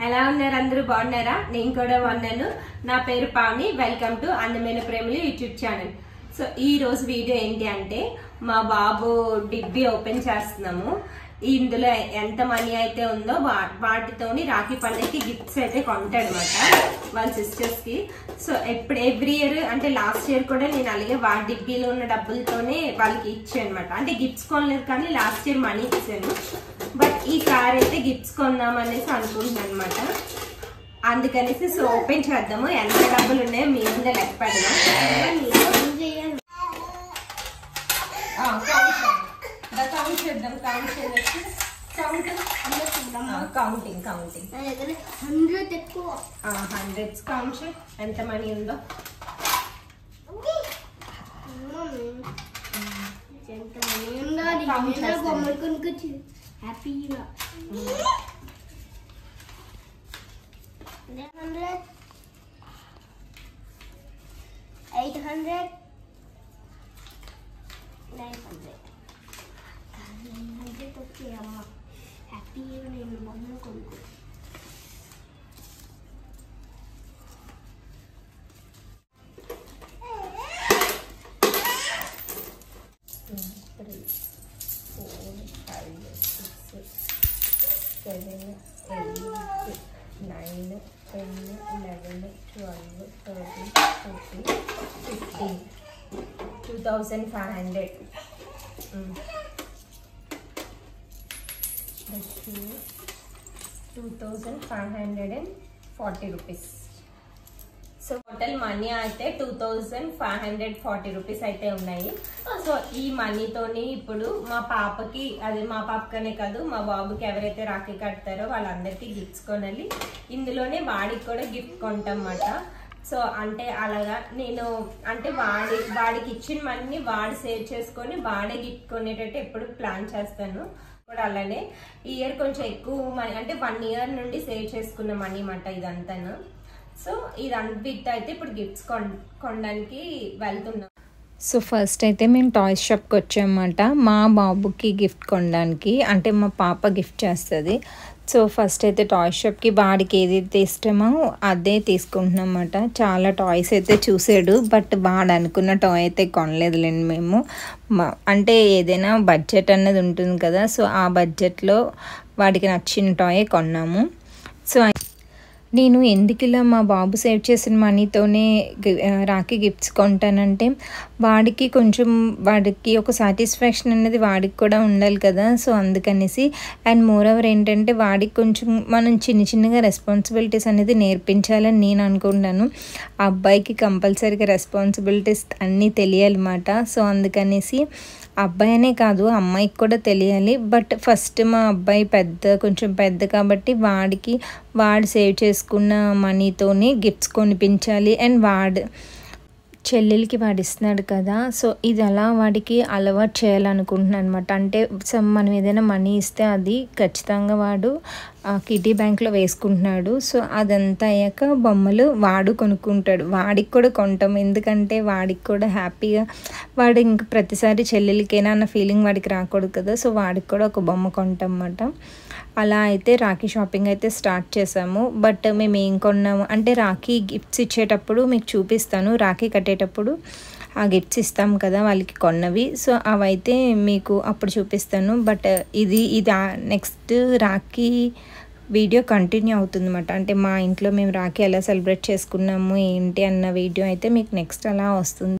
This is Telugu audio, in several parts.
ఎలా ఉన్నారు అందరూ బాగున్నారా? నేను కూడా బాగున్నాను. నా పేరు పావని. వెల్కమ్ టు అందమైన ప్రేమలు యూట్యూబ్ ఛానల్. సో ఈ రోజు వీడియో ఏంటి అంటే మా బాబు డిబ్బీ ఓపెన్ చేస్తున్నాము. ఇందులో ఎంత మనీ అయితే ఉందో వాటితోని రాఖీ పండుగకి గిఫ్ట్స్ అయితే కొంటాడనమాట వాళ్ళ సిస్టర్స్ కి. సో ఎవ్రీ ఇయర్ అంటే లాస్ట్ ఇయర్ కూడా నేను అలాగే వాడి డిబ్బీలో ఉన్న డబ్బులతోనే వాళ్ళకి ఇచ్చాను అనమాట. అంటే గిఫ్ట్స్ కొనలేదు కానీ లాస్ట్ ఇయర్ మనీ ఇచ్చాను. బట్ ఈసారి అయితే గిఫ్ట్స్ కొందాం అనేసి అనుకుంటున్నాను అనమాట. అందుకనేసి సో ఓపెన్ చేద్దాము. ఎంత డబ్బులు ఉన్నాయో మీ ముందే లెక్క పెడదాం. Counting 100 count. ఎంత మనీ ఉందో హ్యాపీగా 800 900 ఓకే అమ్మ హ్యాపీగా నేను బొమ్మలు కొనుక్కో. ₹2,540 రూపీస్. సో టోటల్ మనీ అయితే 2,540 రూపీస్ అయితే ఉన్నాయి. సో ఈ మనీతోని ఇప్పుడు మా పాపకనే కాదు మా బాబుకి ఎవరైతే రాఖీ కడతారో వాళ్ళందరికీ గిఫ్ట్స్ కొనాలి. ఇందులోనే వాడికి కూడా గిఫ్ట్ కొంటామన్నమాట. సో అంటే అలాగా నేను అంటే వాడికి ఇచ్చిన మనీ వాడు సేవ్ చేసుకొని వాడే గిఫ్ట్ కొనేటట్టు ఎప్పుడు ప్లాన్ చేస్తాను. కూడా అలానే ఈ ఇయర్ కొంచెం ఎక్కువ మనీ అంటే 1 ఇయర్ నుండి సేవ్ చేసుకున్న మనీ అన్నమాట ఇదంతాను. సో ఇదంతా అయితే ఇప్పుడు గిఫ్ట్స్ కొనడానికి వెళ్తున్నాం. సో ఫస్ట్ అయితే మేము టాయ్స్ షాప్కి వచ్చామన్నమాట మా బాబుకి గిఫ్ట్ కొనడానికి. అంటే మా పాప గిఫ్ట్ చేస్తుంది. సో ఫస్ట్ అయితే టాయ్స్ షాప్కి వాడికి ఏదైతే ఇష్టమో అదే తీసుకుంటున్నాం అన్నమాట. చాలా టాయ్స్ అయితే చూసాడు. బట్ వాడు అనుకున్న టాయ్ అయితే కొనలేదులేండి మేము. అంటే ఏదైనా బడ్జెట్ అన్నది ఉంటుంది కదా. సో ఆ బడ్జెట్లో వాడికి నచ్చిన టాయే కొన్నాము. సో నేను ఎందుకు ఇలా మా బాబు సేవ్ చేసిన మనీతోనే రాఖీ గిఫ్ట్స్ కొంటానంటే వాడికి ఒక సాటిస్ఫాక్షన్ అనేది వాడికి కూడా ఉండాలి కదా. సో అందుకనేసి అండ్ మోర్ ఓవర్ ఏంటంటే వాడికి కొంచెం మనం చిన్నగా రెస్పాన్సిబిలిటీస్ అనేది నేర్పించాలని నేను అనుకుంటాను. ఆ అబ్బాయికి కంపల్సరీగా రెస్పాన్సిబిలిటీస్ అన్నీ తెలియాలన్నమాట. సో అందుకనేసి అబ్బాయి అనే కాదు అమ్మాయికి కూడా తెలియాలి. బట్ ఫస్ట్ మా అబ్బాయి కొంచెం పెద్ద కాబట్టి వాడు సేవ్ చేసుకున్న మనీతోని గిఫ్ట్స్ కొనిపించాలి. అండ్ చెల్లెలకి వాడు ఇస్తున్నాడు కదా. సో ఇది అలా వాడికి అలవాటు చేయాలనుకుంటున్నాను అనమాట. అంటే మనం ఏదైనా మనీ ఇస్తే అది ఖచ్చితంగా వాడు కిడ్డీ బ్యాంక్లో వేసుకుంటున్నాడు. సో అదంతా అయ్యాక బొమ్మలు వాడు కొనుక్కుంటాడు. వాడికి కూడా కొంటాం. ఎందుకంటే వాడికి కూడా హ్యాపీగా వాడు ఇంక ప్రతిసారి చెల్లెలకేనా అన్న ఫీలింగ్ వాడికి రాకూడదు కదా. సో వాడికి కూడా ఒక బొమ్మ కొంటాం అన్నమాట. అలా అయితే రాఖీ షాపింగ్ అయితే స్టార్ట్ చేసాము. బట్ మేము ఏం కొన్నాము అంటే రాఖీ గిఫ్ట్స్ ఇచ్చేటప్పుడు మీకు చూపిస్తాను. రాఖీ కట్టేటప్పుడు ఆ గిఫ్ట్స్ ఇస్తాం కదా వాళ్ళకి కొన్నవి. సో అవైతే మీకు అప్పుడు చూపిస్తాను. బట్ ఇది నెక్స్ట్ రాఖీ వీడియో కంటిన్యూ అవుతుంది అన్నమాట. అంటే మా ఇంట్లో మేము రాఖీ ఎలా సెలబ్రేట్ చేసుకున్నాము ఏంటి అన్న వీడియో అయితే మీకు నెక్స్ట్ అలా వస్తుంది.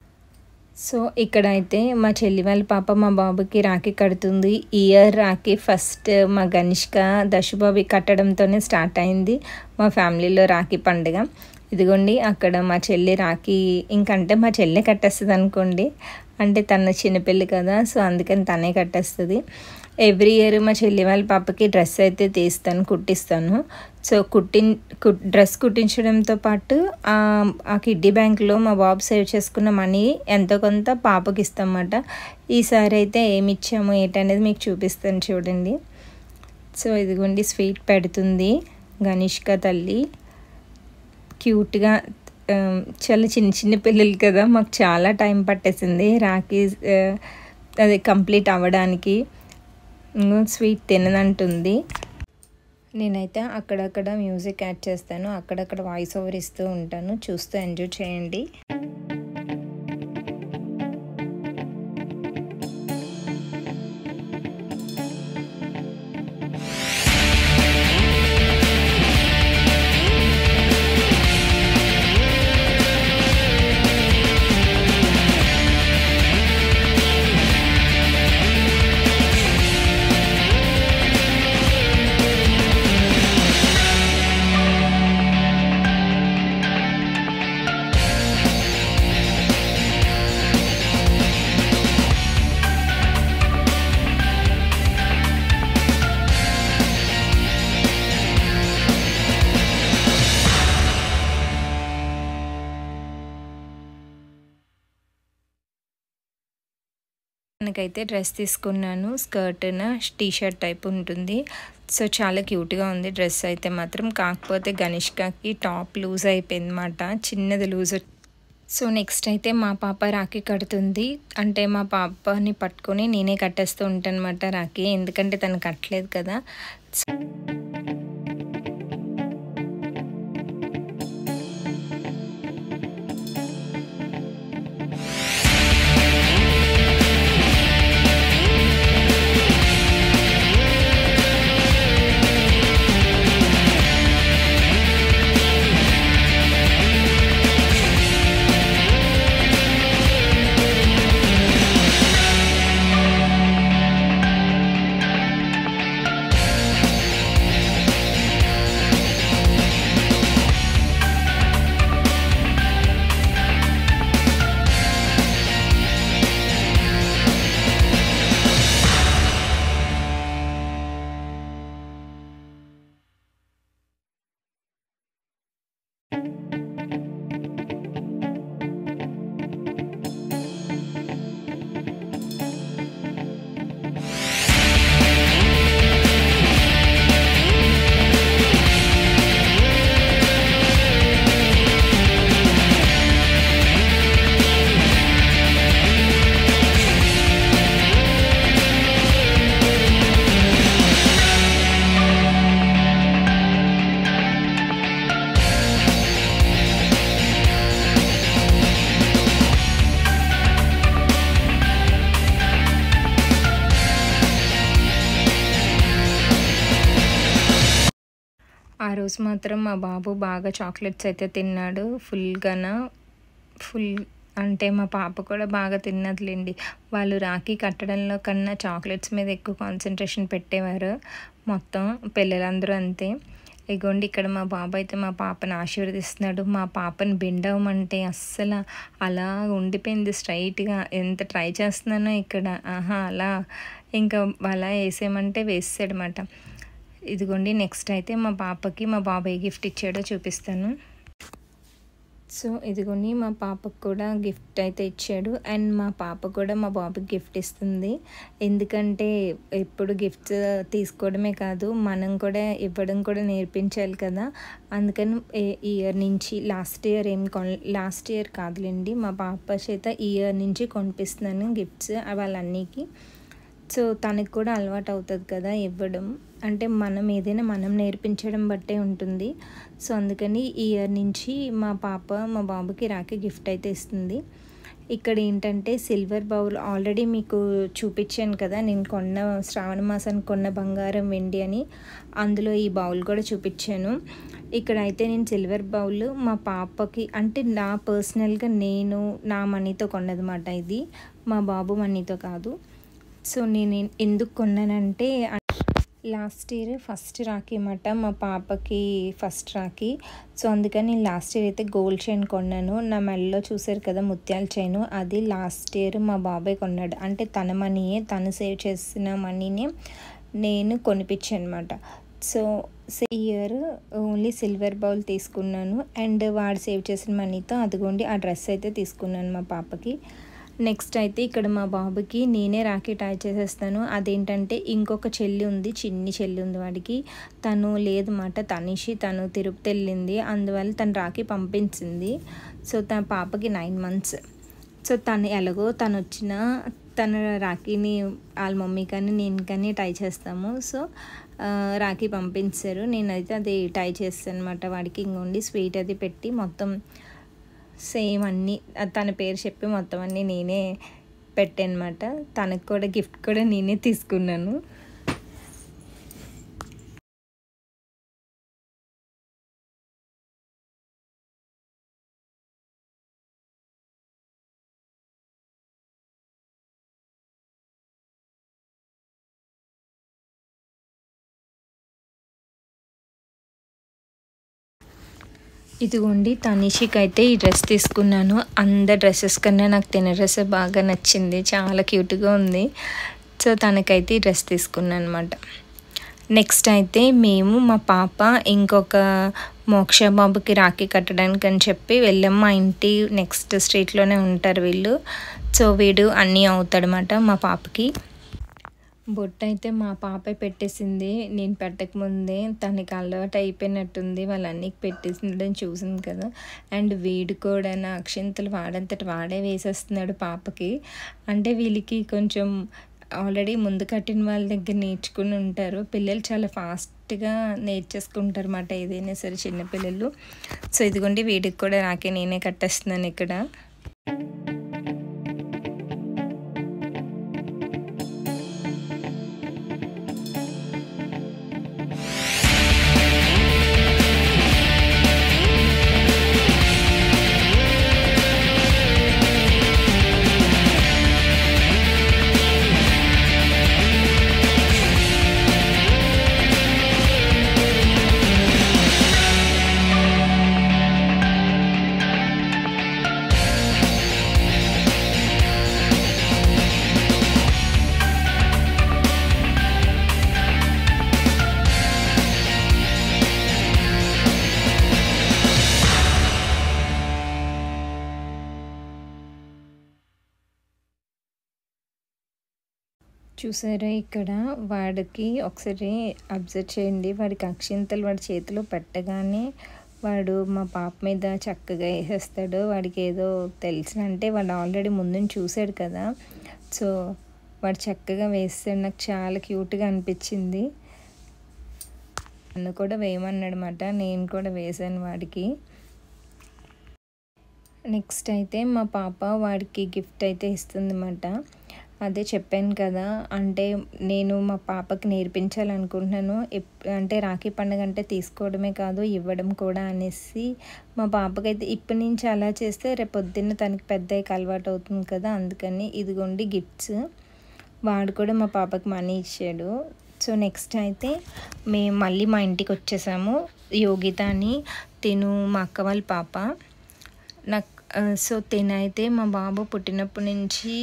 సో ఇక్కడైతే మా చెల్లి వాళ్ళ పాప మా బాబుకి రాఖీ కడుతుంది. ఈ ఇయర్ రాఖీ ఫస్ట్ మా గనిష్క దశబాబు కట్టడంతోనే స్టార్ట్ అయింది మా ఫ్యామిలీలో రాఖీ పండుగ. ఇదిగోండి అక్కడ మా చెల్లి రాఖీ ఇంకంటే మా చెల్లె కట్టేస్తుంది అనుకోండి. అంటే తన చిన్నపిల్లి కదా. సో అందుకని తనే కట్టేస్తుంది. ఎవ్రీ ఇయర్ మా చెల్లి వాళ్ళ పాపకి డ్రెస్ అయితే కుట్టిస్తాను. సో డ్రెస్ కుట్టించడంతో పాటు ఆ కిడ్డీ బ్యాంక్లో మా బాబు సేవ్ చేసుకున్న మనీ ఎంతో కొంత పాపకి ఇస్తామన్నమాట. ఈసారి అయితే ఏమి ఇచ్చామో ఏంటనేది మీకు చూపిస్తాను చూడండి. సో ఇదిగోండి స్వీట్ పెడుతుంది గనిష్క తల్లి. క్యూట్గా చాలా చిన్న పిల్లలు కదా. మాకు చాలా టైం పట్టేసింది రాఖీ అది కంప్లీట్ అవ్వడానికి. స్వీట్ తినదంటుంది. నేనైతే అక్కడక్కడ మ్యూజిక్ యాడ్ చేస్తాను, అక్కడక్కడ వాయిస్ ఓవర్ ఇస్తూ ఉంటాను, చూస్తూ ఎంజాయ్ చేయండి. మనకైతే డ్రెస్ తీసుకున్నాను, స్కర్ట్ టీ షర్ట్ టైప్ ఉంటుంది. సో చాలా క్యూట్గా ఉంది డ్రెస్ అయితే మాత్రం. కాకపోతే గనిష్కకి టాప్ లూజ్ అయిపోయింది అన్నమాట, చిన్నది లూజ్. సో నెక్స్ట్ అయితే మా పాప రాఖీ కడుతుంది. అంటే మా పాపని పట్టుకొని నేనే కట్టేస్తూ ఉంటాను అన్నమాట రాఖీ, ఎందుకంటే తను కట్టలేదు కదా. ఆ రోజు మాత్రం మా బాబు బాగా చాక్లెట్స్ అయితే తిన్నాడు ఫుల్. అంటే మా పాప కూడా బాగా తిన్నదిలేండి. వాళ్ళు రాఖీ కట్టడంలో కన్నా చాక్లెట్స్ మీద ఎక్కువ కాన్సన్ట్రేషన్ పెట్టేవారు మొత్తం పిల్లలందరూ అంతే. ఇగోండి ఇక్కడ మా బాబు అయితే మా పాపను ఆశీర్వదిస్తున్నాడు. మా పాపను బెండవమంటే అస్సలు అలా ఉండిపోయింది స్ట్రైట్గా. ఎంత ట్రై చేస్తున్నానో ఇక్కడ అలా ఇంకా అలా వేసేయమంటే వేసేసాడనమాట. ఇదిగోండి నెక్స్ట్ అయితే మా పాపకి మా బాబాయ్ గిఫ్ట్ ఇచ్చాడో చూపిస్తాను. సో ఇదిగోండి మా పాపకు కూడా గిఫ్ట్ అయితే ఇచ్చాడు. అండ్ మా పాప కూడా మా బాబుకి గిఫ్ట్ ఇస్తుంది. ఎందుకంటే ఎప్పుడు గిఫ్ట్స్ తీసుకోవడమే కాదు, మనం కూడా ఇవ్వడం కూడా నేర్పించాలి కదా. అందుకని ఈ ఇయర్ నుంచి లాస్ట్ ఇయర్ కాదులేండి, మా పాప చేత ఈ ఇయర్ నుంచి కొనిపిస్తున్నాను గిఫ్ట్స్ వాళ్ళన్నీకి. సో తనకి కూడా అలవాటు అవుతుంది కదా ఇవ్వడం. అంటే మనం ఏదైనా మనం నేర్పించడం బట్టే ఉంటుంది. సో అందుకని ఈ ఇయర్ నుంచి మా పాప మా బాబుకి రాఖీ గిఫ్ట్ అయితే ఇస్తుంది. ఇక్కడ ఏంటంటే సిల్వర్ బౌల్ ఆల్రెడీ మీకు చూపించాను కదా, నేను శ్రావణ మాసానికి కొన్న బంగారం వెండి అని. అందులో ఈ బౌల్ కూడా చూపించాను. ఇక్కడ అయితే నేను సిల్వర్ బౌల్ మా పాపకి, అంటే నా పర్సనల్గా నేను నా మనీతో కొన్నదన్నమాట. ఇది మా బాబు మనీతో కాదు. సో నేను ఎందుకు కొన్నానంటే లాస్ట్ ఇయర్ ఫస్ట్ రాఖీ అన్నమాట, మా పాపకి ఫస్ట్ రాఖీ. సో అందుకని నేను లాస్ట్ ఇయర్ అయితే గోల్డ్ చైన్ కొన్నాను. నా మెడలో చూసారు కదా ముత్యాల చైన్, అది లాస్ట్ ఇయర్ మా బాబాయ్ కొన్నాడు. అంటే తన మనీయే, తను సేవ్ చేసిన మనీనే నేను కొనిపించాను అనమాట. So year only silver bowl తీసుకున్నాను. అండ్ వాడు సేవ్ చేసిన మనీతో అదిగోండి ఆ డ్రెస్ అయితే తీసుకున్నాను మా పాపకి. నెక్స్ట్ అయితే ఇక్కడ మా బాబుకి నేనే రాఖీ టై చేసేస్తాను. అదేంటంటే ఇంకొక చెల్లి ఉంది, చిన్ని చెల్లి ఉంది వాడికి. తను లేదన్నమాట, తను తిరుపతి వెళ్ళింది, అందువల్ల తను రాఖీ పంపించింది. సో తన పాపకి 9 months. సో తను వచ్చిన తన రాఖీని వాళ్ళ మమ్మీ కానీ నేను కానీ టై చేస్తాము. సో రాఖీ పంపించారు. నేనైతే అది టై చేస్తాను అనమాట వాడికి. ఇంకోండి స్వీట్ అది పెట్టి మొత్తం సేమ్ అన్నీ తన పేరు చెప్పి మొత్తం అన్నీ నేనే పెట్టానమాట. తనకు కూడా గిఫ్ట్ కూడా నేనే తీసుకున్నాను. ఇదిగోండి తనిషికి అయితే ఈ డ్రెస్ తీసుకున్నాను. అందరి డ్రెస్సెస్ కన్నా నాకు తిన డ్రెస్ బాగా నచ్చింది, చాలా క్యూట్గా ఉంది. సో తనకైతే ఈ డ్రెస్ తీసుకున్నాను అనమాట. నెక్స్ట్ అయితే మేము మా పాప ఇంకొక మోక్ష బాబుకి రాఖీ కట్టడానికి అని చెప్పి వెళ్ళాం. మా ఇంటి నెక్స్ట్ స్ట్రీట్లోనే ఉంటారు వీళ్ళు. సో వీడు అన్నీ అవుతాడనమాట మా పాపకి. బొట్టు అయితే మా పాపే పెట్టేసింది, నేను పెట్టకముందే. తనకి అలవాటు అయిపోయినట్టుంది, వాళ్ళ అన్నికి పెట్టేసిందని చూసింది కదా. అండ్ వీడు కూడా నా అక్షింతలు వాడంతటి వాడే వేసేస్తున్నాడు పాపకి. అంటే వీళ్ళకి కొంచెం ఆల్రెడీ ముందు కట్టిన వాళ్ళ దగ్గర నేర్చుకుని ఉంటారు. పిల్లలు చాలా ఫాస్ట్గా నేర్చేసుకుంటారు అన్నమాట ఏదైనా సరే, చిన్నపిల్లలు. సో ఇదిగోండి వీడికి కూడా రాకే నేనే కట్టేస్తున్నాను ఇక్కడ. చూసారా ఇక్కడ వాడికి ఒకసారి అబ్జర్వ్ చేయండి. వాడికి అక్షింతలు వాడి చేతిలో పెట్టగానే వాడు మా పాప మీద చక్కగా వేసేస్తాడు. వాడికి ఏదో తెలిసినంటే వాడు ఆల్రెడీ ముందు చూశాడు కదా. సో వాడు చక్కగా వేస్తాడు. నాకు చాలా క్యూట్గా అనిపించింది. నన్ను కూడా వేయమన్నాడనమాట, నేను కూడా వేసాను వాడికి. నెక్స్ట్ అయితే మా పాప వాడికి గిఫ్ట్ అయితే ఇస్తుందన్నమాట. అదే చెప్పాను కదా, అంటే నేను మా పాపకి నేర్పించాలనుకుంటున్నాను. అంటే రాఖీ పండుగ అంటే తీసుకోవడమే కాదు ఇవ్వడం కూడా అనేసి. మా పాపకైతే ఇప్పటి నుంచి అలా చేస్తే రేపు పొద్దున్న తనకి పెద్దకి అలవాటు అవుతుంది కదా, అందుకని ఇదిగోండి గిఫ్ట్స్. వాడు కూడా మా పాపకి మనీ ఇచ్చాడు. సో నెక్స్ట్ అయితే మేము మళ్ళీ మా ఇంటికి వచ్చేసాము. యోగిత అని తిను మా అక్క వాళ్ళ పాప. నాకు సో తినైతే మా బాబు పుట్టినప్పటి నుంచి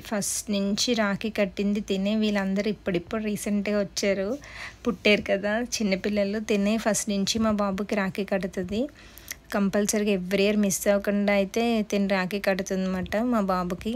ఫస్ట్ నుంచి రాఖీ కట్టింది తినే. వీళ్ళందరూ ఇప్పుడిప్పుడు రీసెంట్గా వచ్చారు, పుట్టారు కదా చిన్నపిల్లలు. తినే ఫస్ట్ నుంచి మా బాబుకి రాఖీ కడుతుంది. కంపల్సరీగా ఎవ్రీ ఇయర్ మిస్ అవ్వకుండా అయితే తిని రాఖీ కడుతుంది అన్నమాట మా బాబుకి.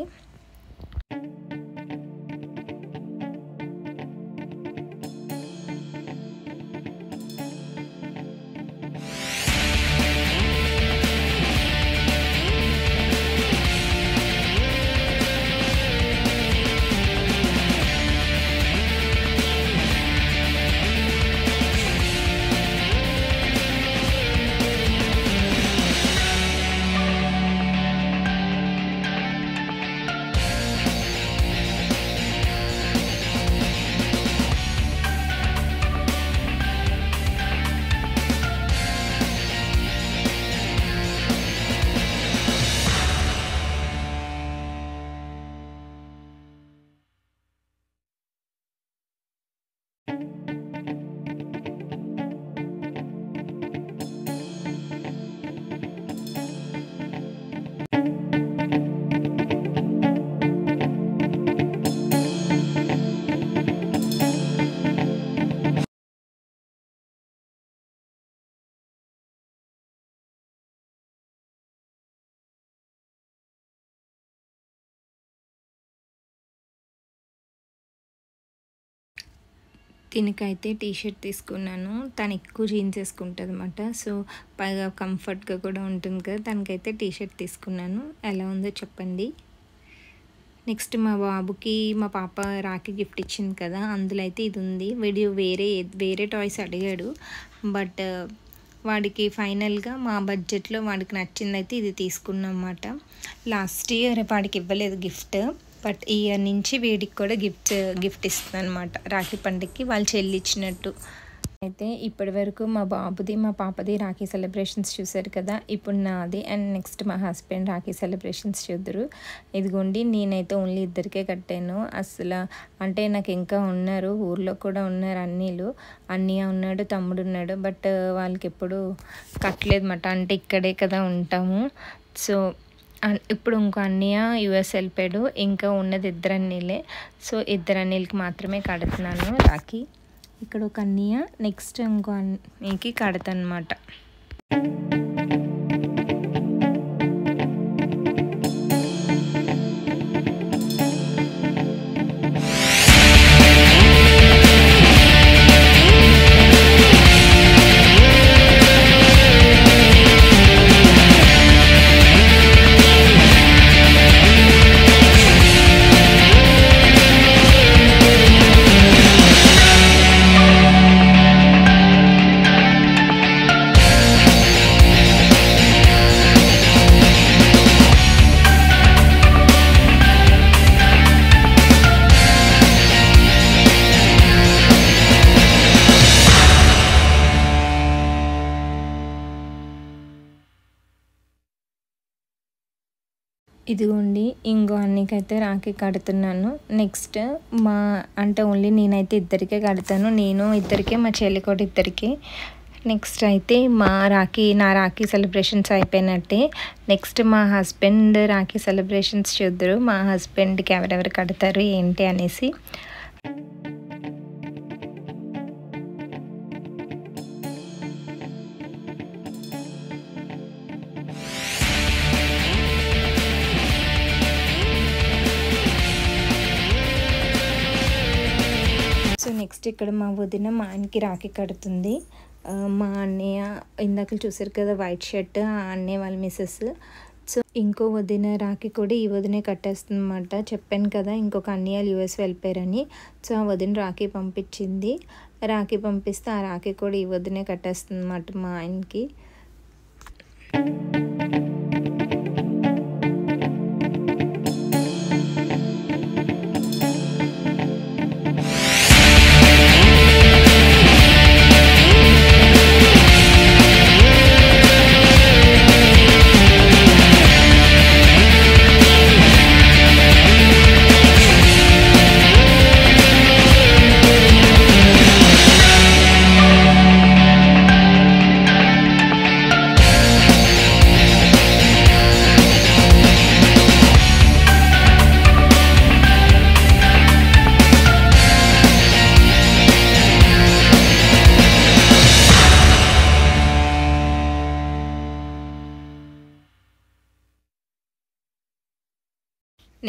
దీనికైతే టీషర్ట్ తీసుకున్నాను. తను ఎక్కువ జీన్స్ వేసుకుంటుంది అన్నమాట. సో పైగా కంఫర్ట్గా కూడా ఉంటుంది కదా, తనకైతే టీషర్ట్ తీసుకున్నాను. ఎలా ఉందో చెప్పండి. నెక్స్ట్ మా బాబుకి మా పాప రాఖీ గిఫ్ట్ ఇచ్చింది కదా, అందులో అయితే ఇది ఉంది. వీడు వేరే టాయ్స్ అడిగాడు, బట్ వాడికి ఫైనల్గా మా బడ్జెట్లో వాడికి నచ్చింది అయితే ఇది తీసుకున్నాం అన్నమాట. లాస్ట్ ఇయర్ వాడికి ఇవ్వలేదు గిఫ్ట్, బట్ ఈ ఇయర్ నుంచి వీడికి కూడా గిఫ్ట్ ఇస్తుంది అనమాట రాఖీ పండుగకి వాళ్ళ చెల్లి ఇచ్చినట్టు. అయితే ఇప్పటి వరకు మా బాబుది మా పాపది రాఖీ సెలబ్రేషన్స్ చూసారు కదా, ఇప్పుడు నాది అండ్ నెక్స్ట్ మా హస్బెండ్ రాఖీ సెలబ్రేషన్స్ చూద్దరు. ఇదిగోండి నేనైతే ఓన్లీ ఇద్దరికే కట్టాను. అసలు అంటే నాకు ఇంకా ఉన్నారు, ఊర్లో కూడా ఉన్నారు అన్నయ్య ఉన్నాడు, తమ్ముడు ఉన్నాడు, బట్ వాళ్ళకి ఎప్పుడు కట్టలేదు అన్నమాట. అంటే ఇక్కడే కదా ఉంటాము. సో ఇప్పుడు ఇంకో అన్నయ్య యూఎస్ వెళ్ళిపోయాడు, ఇంకా ఉన్నది ఇద్దరు అన్నీలే. సో ఇద్దరు అన్నీలకి మాత్రమే కడుతున్నాను రాఖీ. ఇక్కడ ఒక అన్నయ్య, నెక్స్ట్ ఇంకో అన్నయ్యకి కడతాను అనమాట. ఇదిగోండి ఇంకో అన్నకైతే రాఖీ కడుతున్నాను. నెక్స్ట్ అంటే ఓన్లీ నేనైతే ఇద్దరికే కడతాను, నేను ఇద్దరికే, మా చెల్లి కూడా ఇద్దరికి. నెక్స్ట్ అయితే నా రాఖీ సెలబ్రేషన్స్ అయిపోయినట్టే. నెక్స్ట్ మా హస్బెండ్ రాఖీ సెలబ్రేషన్స్ చూద్దరు, మా హస్బెండ్కి ఎవరెవరు కడతారు ఏంటి అనేసి. సో నెక్స్ట్ ఇక్కడ మా వదిన మా ఆయనకి రాఖీ కడుతుంది. మా అన్నయ్య ఇందాక చూసారు కదా వైట్ షర్ట్, ఆ అన్నయ్య వాళ్ళ మిస్సెస్. సో ఇంకో వదిన రాఖీ కూడా ఈ వదినే కట్టేస్తుంది అన్నమాట. చెప్పాను కదా ఇంకొక అన్నయ్య యూఎస్ వెళ్ళిపోయారని. సో ఆ వదిన రాఖీ పంపించింది, రాఖీ పంపిస్తే ఆ రాఖీ కూడా ఈ వదినే కట్టేస్తుంది అన్నమాట మా ఆయనకి.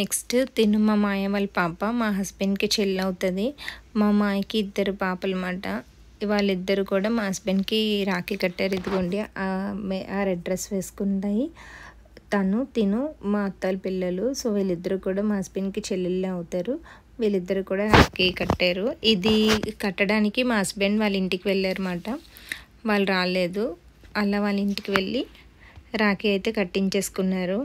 నెక్స్ట్ తిను మా మాయ వాళ్ళ పాప మా హస్బెండ్కి చెల్లి అవుతుంది. మా మాయకి ఇద్దరు పాపలు అన్నమాట. వాళ్ళిద్దరు కూడా మా హస్బెండ్కి రాఖీ కట్టారు. ఇదిగోండి ఆ రెడ్ డ్రెస్ వేసుకుంటాయి తిను మా అత్తల పిల్లలు. సో వీళ్ళిద్దరు కూడా మా హస్బెండ్కి చెల్లెళ్ళే అవుతారు. వీళ్ళిద్దరు కూడా రాఖీ కట్టారు. ఇది కట్టడానికి మా హస్బెండ్ వాళ్ళ ఇంటికి వెళ్ళారన్నమాట, వాళ్ళు రాలేదు. అలా వాళ్ళ ఇంటికి వెళ్ళి రాఖీ అయితే కట్టించేసుకున్నారు.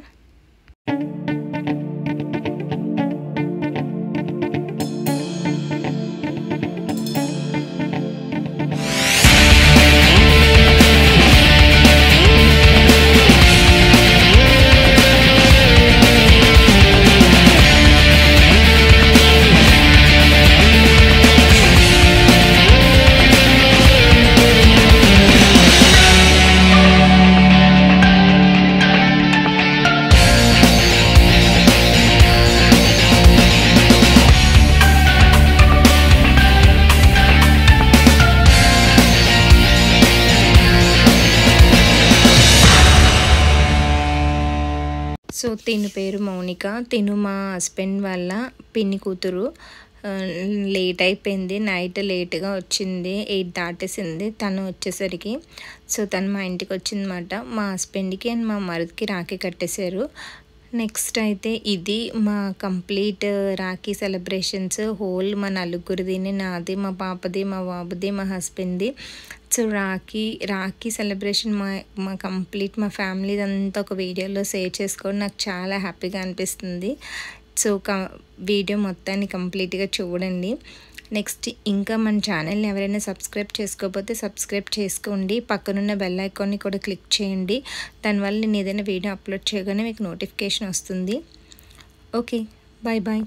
సో తిను పేరు మౌనిక, తిను మా హస్బెండ్ వాళ్ళ పిన్ని కూతురు. లేట్ అయిపోయింది, నైట్ లేట్గా వచ్చింది, 8 దాటేసింది తను వచ్చేసరికి. సో తను మా ఇంటికి వచ్చిందన్నమాట. మా హస్బెండ్కి అండ్ మా మరిదికి రాఖీ కట్టేశారు. నెక్స్ట్ అయితే ఇది మా కంప్లీట్ రాఖీ సెలబ్రేషన్స్ హోల్ మా నలుగురిదిని, నాది, మా పాపది, మా బాబుది, మా హస్బెండ్ది. సో రాఖీ సెలబ్రేషన్ మా కంప్లీట్ మా ఫ్యామిలీ అంతా ఒక వీడియోలో షేర్ చేసుకోవడం నాకు చాలా హ్యాపీగా అనిపిస్తుంది. సో వీడియో మొత్తాన్ని కంప్లీట్గా చూడండి. నెక్స్ట్ ఇంకా మన ఛానల్ని ఎవరైనా సబ్స్క్రైబ్ చేసుకోకపోతే సబ్స్క్రైబ్ చేసుకోండి. పక్కనున్న బెల్ ఐకాన్ని కూడా క్లిక్ చేయండి. దానివల్ల నేను ఏదైనా వీడియో అప్లోడ్ చేయగానే మీకు నోటిఫికేషన్ వస్తుంది. Okay, bye bye.